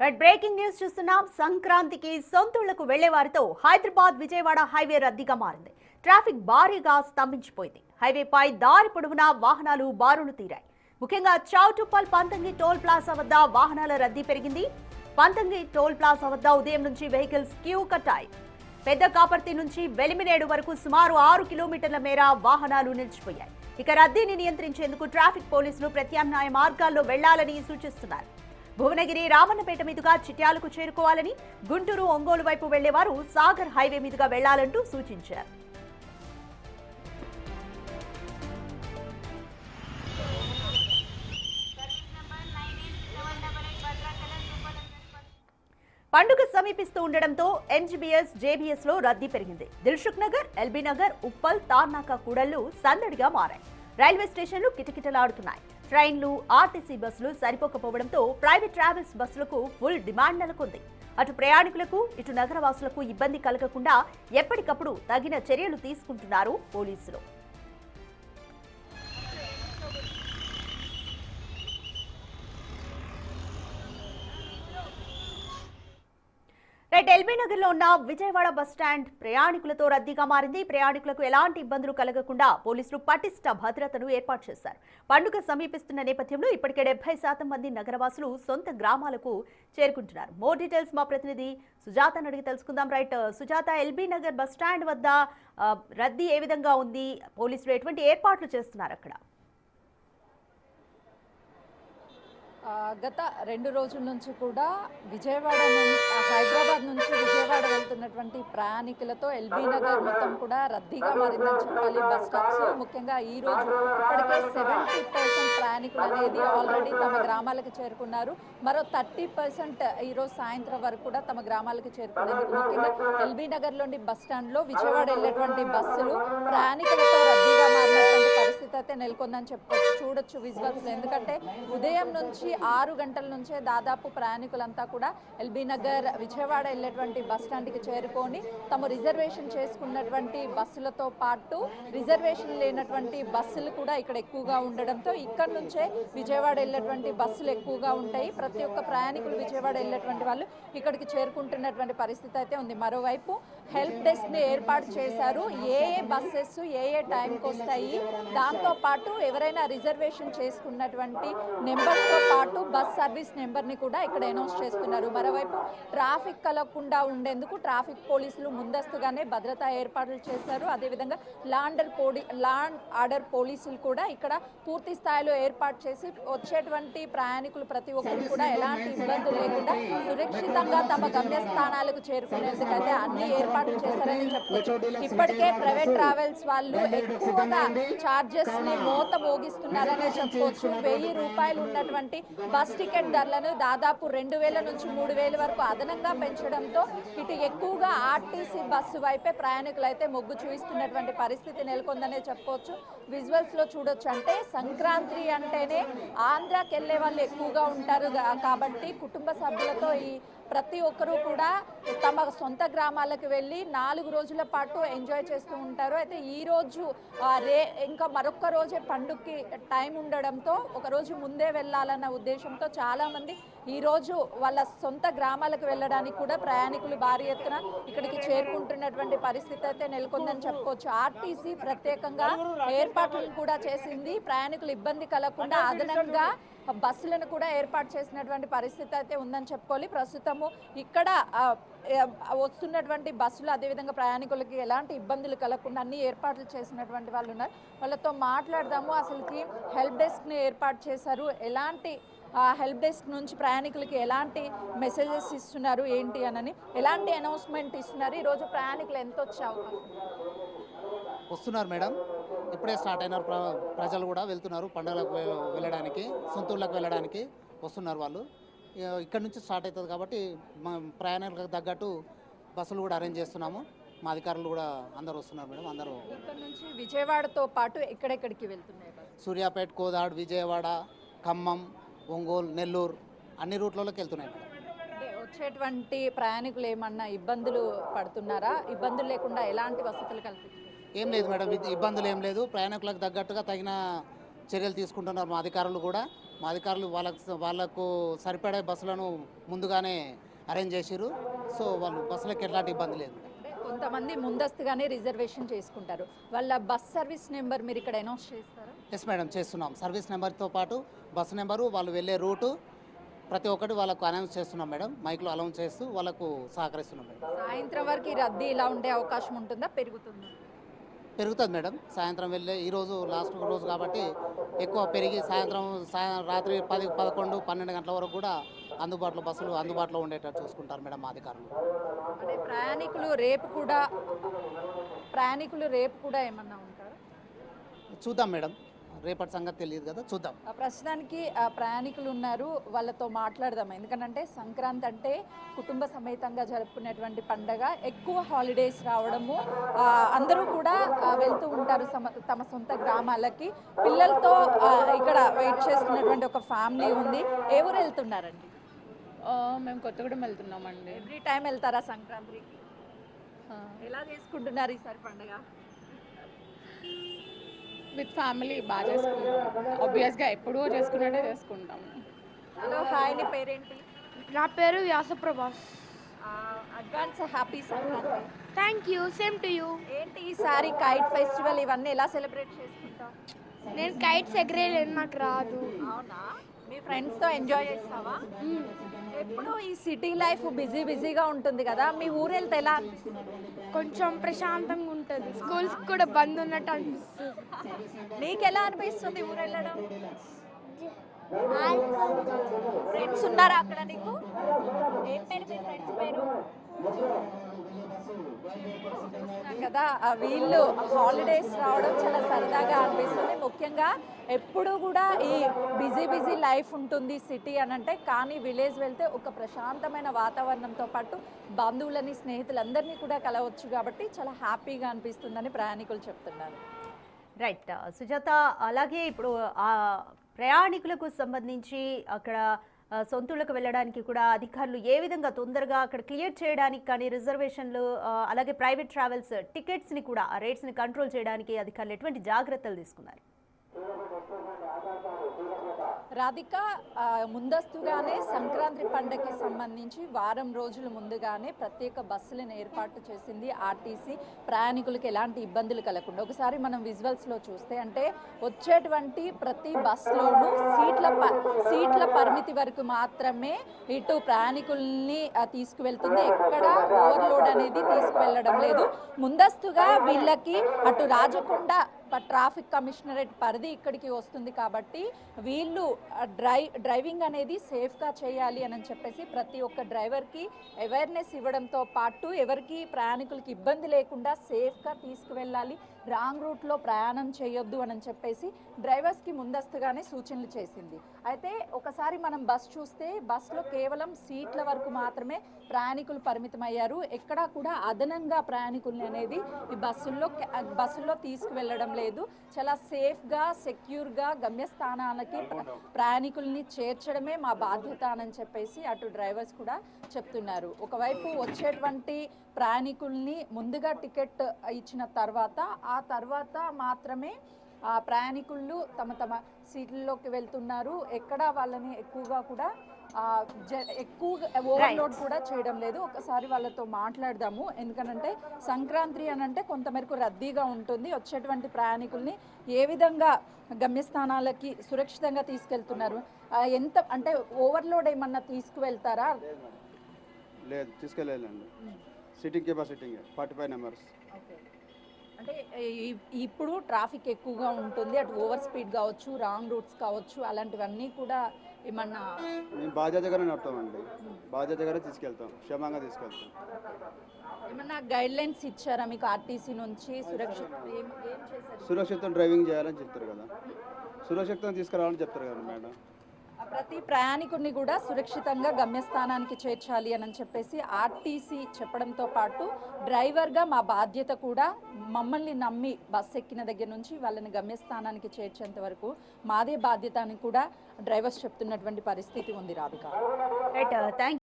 Right breaking news చూస్తున్నాం. సంక్రాంతికి సొంతూళ్లకు వెళ్లే వారితో హైదరాబాద్ విజయవాడ హైవే రద్దీగా మారింది. ట్రాఫిక్ భారీగా స్తంభించిపోయింది. హైవేపై దారి పొడవునా వాహనాలు బారులు తీరాయి. ముఖ్యంగా చౌటుప్పల్ పంతంగి టోల్ ప్లాజా వద్ద వాహనాల రద్దీ పెరిగింది. పంతంగి టోల్ ప్లాజా వద్ద ఉదయం నుంచి వెహికల్స్ క్యూ కట్టాయి. పెద్ద కాపర్తి నుంచి వెలిమినేడు వరకు సుమారు 6 కిలోమీటర్ల మేర వాహనాలు నిలిచిపోయాయి. ఇక రద్దీని నియంత్రించేందుకు ట్రాఫిక్ పోలీసులు ప్రత్యామ్నాయ మార్గాల్లో వెళ్లాలని సూచిస్తున్నారు. భువనగిరి రామన్నపేట మీదుగా చిట్యాలకు చేరుకోవాలని, గుంటూరు ఒంగోలు వైపు వెళ్లేవారు సాగర్ హైవే మీదుగా వెళ్లాలంటూ సూచించారు. పండుగ సమీపిస్తూ ఉండడంతో ఎన్జీబీఎస్ జేబీఎస్ లో రద్దీ పెరిగింది. దిల్సుఖ్ నగర్, ఎల్బీ నగర్, ఉప్పల్, తార్నాక కూడళ్లు సందడిగా మారాయి. రైల్వే స్టేషన్లు కిటకిటలాడుతున్నాయి. ట్రైన్లు, ఆర్టీసీ బస్సులు సరిపోకపోవడంతో ప్రైవేట్ ట్రావెల్స్ బస్సులకు ఫుల్ డిమాండ్ నెలకొంది. అటు ప్రయాణికులకు, ఇటు నగరవాసులకు ఇబ్బంది కలగకుండా ఎప్పటికప్పుడు తగిన చర్యలు తీసుకుంటున్నారు పోలీసులు. రైట్ ఎల్బీ నగర్ లో ఉన్న విజయవాడ బస్టాండ్ ప్రయాణికులతో రద్దీగా మారింది. ప్రయాణికులకు ఎలాంటి ఇబ్బందులు కలగకుండా పోలీసులు పటిష్ట భద్రతను ఏర్పాటు చేశారు. పండుగ సమీపిస్తున్న నేపథ్యంలో ఇప్పటికే 70% మంది నగరవాసులు సొంత గ్రామాలకు చేరుకుంటున్నారు. మోర్ డీటెయిల్స్ మా ప్రతినిధి సుజాతను అడిగి తెలుసుకుందాం. Right Sujatha, LB Nagar bus stand వద్ద రద్దీ ఏ విధంగా ఉంది? పోలీసులు ఎటువంటి ఏర్పాట్లు చేస్తున్నారు అక్కడ? గత 2 రోజుల నుంచి కూడా హైదరాబాద్ నుంచి విజయవాడ వెళ్తున్నటువంటి ప్రయాణికులతో ఎల్బీ నగర్ మొత్తం కూడా రద్దీగా మారిందని చెప్పాలి. బస్ స్టాప్స్ ముఖ్యంగా ఈ రోజు ఇప్పటికే 70% ప్రయాణికులు అనేది ఆల్రెడీ తమ గ్రామాలకు చేరుకున్నారు. మరో 30% ఈరోజు సాయంత్రం వరకు కూడా తమ గ్రామాలకు చేరుకునేందుకు ముఖ్యంగా ఎల్బీ నగర్లోని బస్ స్టాండ్లో విజయవాడ వెళ్ళేటువంటి బస్సులు ప్రయాణికులతో రద్దీగా మారినటువంటి పరిస్థితి అయితే నెలకొందని చెప్పవచ్చు. చూడొచ్చు విజువల్స్. ఎందుకంటే ఉదయం నుంచి 6 గంటల నుంచే దాదాపు ప్రయాణికులంతా కూడా ఎల్బీ నగర్ విజయవాడ వెళ్ళేటువంటి బస్ స్టాండ్కి చేరుకొని తమ రిజర్వేషన్ చేసుకున్నటువంటి బస్సులతో పాటు రిజర్వేషన్ లేనటువంటి బస్సులు కూడా ఇక్కడ ఎక్కువగా ఉండడంతో ఇక్కడ నుంచే విజయవాడ వెళ్ళేటువంటి బస్సులు ఎక్కువగా ఉంటాయి. ప్రతి ఒక్క ప్రయాణికులు విజయవాడ వెళ్ళేటువంటి వాళ్ళు ఇక్కడికి చేరుకుంటున్నటువంటి పరిస్థితి అయితే ఉంది. మరోవైపు హెల్ప్ డెస్క్ని ఏర్పాటు చేశారు. ఏ బస్సెస్ ఏ టైంకి వస్తాయి, దాంతోపాటు ఎవరైనా రిజర్వేషన్ చేసుకున్నటువంటి నెంబర్తో పాటు బస్ సర్వీస్ నెంబర్ని కూడా ఇక్కడ అనౌన్స్ చేస్తున్నారు. మరోవైపు ట్రాఫిక్ కలగకుండా ఉండేందుకు ట్రాఫిక్ పోలీసులు ముందస్తుగానే భద్రతా ఏర్పాట్లు చేశారు. అదేవిధంగా లాండ్ ఆర్డర్ పోలీసులు కూడా ఇక్కడ పూర్తి స్థాయిలో ఏర్పాటు చేసి వచ్చేటువంటి ప్రయాణికులు ప్రతి ఒక్కరు కూడా ఎలాంటి ఇబ్బందులు లేకుండా సురక్షితంగా తమ గమ్యస్థానాలకు చేరుకునేందుకైతే అన్ని ఏర్పాట్లు చేశారని చెప్పవచ్చు. ఇప్పటికే ప్రైవేట్ ట్రావెల్స్ వాళ్ళు ఎక్కువగా చార్జెస్ ని మోత మోగిస్తున్నారనే చెప్పవచ్చు. 1000 రూపాయలు ఉన్నటువంటి బస్ టికెట్ ధరలను దాదాపు 2000 నుంచి 3000 వరకు అదనంగా పెంచడంతో ఇటు ఎక్కువగా ఆర్టీసీ బస్సు వైపే ప్రయాణికులు అయితే మొగ్గు చూపిస్తున్నటువంటి పరిస్థితి నెలకొందనే చెప్పవచ్చు. విజువల్స్ లో చూడొచ్చు. అంటే సంక్రాంతి అంటేనే ఆంధ్రాకి వెళ్ళే వాళ్ళు ఎక్కువగా ఉంటారు కాబట్టి కుటుంబ సభ్యులతో ప్రతి ఒక్కరూ కూడా తమ సొంత గ్రామాలకు వెళ్ళి 4 రోజుల పాటు ఎంజాయ్ చేస్తూ ఉంటారు. అయితే ఈ రోజు ఇంకా మరొక రోజే పండుగకి టైం ఉండడంతో ఒక రోజు ముందే వెళ్ళాలన్న ఉద్దేశంతో చాలామంది ఈరోజు వాళ్ళ సొంత గ్రామాలకు వెళ్ళడానికి కూడా ప్రయాణికులు భారీ ఎత్తున ఇక్కడికి చేరుకుంటున్నటువంటి పరిస్థితి అయితే నెలకొందని చెప్పుకోవచ్చు. ఆర్టీసీ ప్రత్యేకంగా ఏర్పాట్లను కూడా చేసింది. ప్రయాణికులు ఇబ్బంది కలగకుండా అదనంగా బస్సులను కూడా ఏర్పాటు చేసినటువంటి పరిస్థితి అయితే ఉందని చెప్పుకోవాలి. ప్రస్తుతము ఇక్కడ వస్తున్నటువంటి బస్సులు అదేవిధంగా ప్రయాణికులకి ఎలాంటి ఇబ్బందులు కలగకుండా అన్ని ఏర్పాట్లు చేసినటువంటి వాళ్ళు ఉన్నారు. వాళ్ళతో మాట్లాడదాము. అసలుకి హెల్ప్ డెస్క్ని ఏర్పాటు చేశారు. ఎలాంటి హెల్ప్ డెస్క్ నుంచి ప్రయాణికులకి ఎలాంటి మెసేజెస్ ఇస్తున్నారు ఏంటి అని, ఎలాంటి అనౌన్స్మెంట్ ఇస్తున్నారు, ఈరోజు ప్రయాణికులు ఎంత వచ్చే అవకాశం వస్తున్నారు మేడం? ఇప్పుడే స్టార్ట్ అయినారు. ప్రజలు కూడా వెళ్తున్నారు. పండుగలకు వెళ్ళడానికి, సొంతూళ్ళకు వెళ్ళడానికి వస్తున్నారు వాళ్ళు. ఇక్కడ నుంచి స్టార్ట్ అవుతుంది కాబట్టి మా ప్రయాణికులకు తగ్గట్టు బస్సులు కూడా అరేంజ్ చేస్తున్నాము. మా అధికారులు కూడా అందరూ వస్తున్నారు మేడం. అందరూ ఇక్కడ నుంచి విజయవాడతో పాటు ఎక్కడెక్కడికి వెళ్తున్నారు? సూర్యాపేట, కోదాడ్, విజయవాడ, ఖమ్మం, ఒంగోలు, నెల్లూరు అన్ని రూట్లలోకి వెళ్తున్నాయి మేడం. వచ్చేటువంటి ప్రయాణికులు ఏమన్నా ఇబ్బందులు పడుతున్నారా? ఇబ్బందులు లేకుండా ఎలాంటి వసతులు కల్పిస్తున్నారు? ఏం లేదు మేడం, ఇబ్బందులు ఏం లేదు. ప్రయాణికులకు తగ్గట్టుగా తగిన చర్యలు తీసుకుంటున్నారు మా అధికారులు కూడా. మా అధికారులు వాళ్ళకు సరిపడే బస్సులను ముందుగానే అరేంజ్ చేసిర్రు. సో వాళ్ళు బస్సులకు ఎట్లాంటి ఇబ్బంది లేదు. అంటే కొంతమంది ముందస్తుగానే రిజర్వేషన్ చేసుకుంటారు. వాళ్ళ బస్ సర్వీస్ నెంబర్ మీరు ఇక్కడ అనౌన్స్ చేస్తారా? ఎస్ మేడం, చేస్తున్నాం. సర్వీస్ నెంబర్తో పాటు బస్సు నెంబరు, వాళ్ళు వెళ్ళే రూటు ప్రతి ఒక్కటి వాళ్ళకు అనౌన్స్ చేస్తున్నాం మేడం. మైక్లో అనౌన్స్ చేస్తూ వాళ్ళకు సహకరిస్తున్నాం మేడం. సాయంత్రం వరకు ఈ రద్దీ ఇలా ఉండే అవకాశం ఉంటుందా, పెరుగుతుందా? పెరుగుతుంది మేడం. సాయంత్రం వెళ్ళే ఈరోజు లాస్ట్ రోజు కాబట్టి ఎక్కువ పెరిగి రాత్రి 10, 11, 12 గంటల వరకు కూడా బస్సులు అందుబాటులో ఉండేటట్టు చూసుకుంటారు మేడం మా అధికారులు. అంటే ప్రయాణికులు రేపు కూడా ఏమన్నా ఉంటారా? చూద్దాం మేడం, రేపటి సంగతి తెలియదు కదా, చూద్దాం. ప్రస్తుతానికి ప్రయాణికులు ఉన్నారు, వాళ్ళతో మాట్లాడదాం. ఎందుకంటే సంక్రాంతి అంటే కుటుంబ సమేతంగా జరుపుకునేటువంటి పండగ. ఎక్కువ హాలిడేస్ రావడము, అందరూ కూడా వెళ్తూ ఉంటారు తమ సొంత గ్రామాలకి. పిల్లలతో ఇక్కడ వెయిట్ చేస్తున్నటువంటి ఒక ఫ్యామిలీ ఉంది. ఏ ఊరు వెళ్తున్నారండి? మేము కొత్తగూడెం వెళ్తున్నామండి. ఎవ్రీ టైం వెళ్తారా సంక్రాంతికి? ఎలా చేసుకుంటున్నారు ఈసారి పండగ? విత్ ఫ్యామిలీ బాగా చేసుకుంటాం. ఆబ్వియస్గా ఎప్పుడూ చేసుకున్నట్టే చేసుకుంటాం. హలో, హాయ్, నీ పేరేంటి? నా పేరు Vyasaprabhas. Advance happy Sankranti. Thank you, same to you. ఏంటి ఈసారి కైట్ ఫెస్టివల్ ఇవన్నీ ఎలా సెలబ్రేట్ చేసుకుంటావు? నేను కైట్స్ ఎగరేయలేను, నాకు రాదు. అవునా? మీ ఫ్రెండ్స్తో ఎంజాయ్ చేస్తావా? ఎప్పుడు ఈ సిటీ లైఫ్ బిజీగా ఉంటుంది కదా, మీ ఊరు వెళ్తే ఎలా అనిపిస్తుంది? కొంచెం ప్రశాంతంగా ఉంటుంది, స్కూల్స్ కూడా బంద్ ఉన్నట్టు అనిపిస్తుంది. నీకు ఎలా అనిపిస్తుంది ఊరు వెళ్ళడం? ఫ్రెండ్స్ ఉన్నారా అక్కడ నీకు? ఏం పేరు మీ ఫ్రెండ్స్ పేరు? కదా, వీళ్ళు హాలిడేస్ రావడం చాలా సరదాగా అనిపిస్తుంది. ముఖ్యంగా ఎప్పుడు కూడా ఈ బిజీ లైఫ్ ఉంటుంది సిటీ అని అంటే, కానీ విలేజ్ వెళ్తే ఒక ప్రశాంతమైన వాతావరణంతో పాటు బంధువులని, స్నేహితులందరినీ కూడా కలవచ్చు. కాబట్టి చాలా హ్యాపీగా అనిపిస్తుందని ప్రయాణికులు చెప్తున్నారు. రైట్ సుజాత, అలాగే ఇప్పుడు ప్రయాణికులకు సంబంధించి అక్కడ సొంతూళ్ళకు వెళ్ళడానికి కూడా అధికారులు ఏ విధంగా తొందరగా అక్కడ క్లియర్ చేయడానికి కానీ రిజర్వేషన్లు అలాగే ప్రైవేట్ ట్రావెల్స్ టికెట్స్ని కూడా ఆ రేట్స్ని కంట్రోల్ చేయడానికి అధికారులు ఎటువంటి జాగ్రత్తలు తీసుకున్నారు? రాధిక, ముందస్తుగానే సంక్రాంతి పండుగకి సంబంధించి వారం రోజుల ముందుగానే ప్రత్యేక బస్సులను ఏర్పాటు చేసింది ఆర్టీసీ, ప్రయాణికులకు ఎలాంటి ఇబ్బందులు కలగకుండా. ఒకసారి మనం విజువల్స్లో చూస్తే అంటే వచ్చేటువంటి ప్రతి బస్సులోనూ సీట్ల పరిమితి వరకు మాత్రమే ఇటు ప్రయాణికుల్ని తీసుకువెళ్తుంది. ఎక్కడ ఓవర్లోడ్ అనేది తీసుకువెళ్ళడం లేదు. ముందస్తుగా వీళ్ళకి అటు రాజకొండ ట్రాఫిక్ కమిషనరేట్ పరిధి ఇక్కడికి వస్తుంది కాబట్టి వీళ్ళు డ్రైవింగ్ అనేది సేఫ్గా చేయాలి అని చెప్పేసి ప్రతి ఒక్క డ్రైవర్కి అవేర్నెస్ ఇవ్వడంతో పాటు ఎవరికి ప్రయాణికులకి ఇబ్బంది లేకుండా సేఫ్గా తీసుకువెళ్ళాలి, రాంగ్ రూట్లో ప్రయాణం చేయొద్దు అని చెప్పేసి డ్రైవర్స్కి ముందస్తుగానే సూచనలు చేసింది. అయితే ఒకసారి మనం బస్ చూస్తే బస్లో కేవలం సీట్ల వరకు మాత్రమే ప్రయాణికులు పరిమితమయ్యారు. ఎక్కడా కూడా అదనంగా ప్రయాణికుల్ని అనేది ఈ బస్సుల్లో తీసుకువెళ్ళడం లేదు. చాలా సేఫ్గా, సెక్యూర్గా గమ్యస్థానాలకి ప్రయాణికుల్ని చేర్చడమే మా బాధ్యత అని చెప్పేసి అటు డ్రైవర్స్ కూడా చెప్తున్నారు. ఒకవైపు వచ్చేటువంటి ప్రయాణికుల్ని ముందుగా టికెట్ ఇచ్చిన తర్వాత ఆ తర్వాత మాత్రమే ప్రయాణికులు తమ సీట్లలోకి వెళ్తున్నారు. ఎక్కడ వాళ్ళని ఎక్కువగా కూడా ఓవర్లోడ్ కూడా చేయడం లేదు. ఒకసారి వాళ్ళతో మాట్లాడదాము. ఎందుకనంటే సంక్రాంతి అని అంటే కొంతమేరకు రద్దీగా ఉంటుంది. వచ్చేటువంటి ప్రయాణికుల్ని ఏ విధంగా గమ్యస్థానాలకి సురక్షితంగా తీసుకెళ్తున్నారు? ఎంత అంటే ఓవర్లోడ్ ఏమన్నా తీసుకువెళ్తారా? లేదు, తీసుకెళ్ళాలండి. Sitting capacity 45 numbers. అంటే ఇప్పుడు ట్రాఫిక్ ఎక్కువగా ఉంటుంది, అటు ఓవర్ స్పీడ్ కావచ్చు, రాంగ్ రూట్స్ కావచ్చు, అలాంటివన్నీ కూడా ఏమన్నా మేము బాధ్యతగానే నడుపుతామండి. బాధ్యతగానే తీసుకెళ్తాం, క్షేమంగా తీసుకెళ్తాం. ఏమన్నా గైడ్ లైన్స్ ఇచ్చారా మీకు ఆర్టీసీ నుంచి? సురక్షితం డ్రైవింగ్ చేయాలని చెప్తారు కదా, సురక్షితం తీసుకురావాలని చెప్తారు కదా మేడం. ప్రతి ప్రయాణికుడిని కూడా సురక్షితంగా గమ్యస్థానానికి చేర్చాలి అని చెప్పేసి ఆర్టీసీ చెప్పడంతో పాటు డ్రైవర్గా మా బాధ్యత కూడా మమ్మల్ని నమ్మి బస్సు ఎక్కిన దగ్గర నుంచి వాళ్ళని గమ్యస్థానానికి చేర్చేంత వరకు మాదే బాధ్యత అని కూడా డ్రైవర్స్ చెప్తున్నటువంటి పరిస్థితి ఉంది. Radhika, right, thank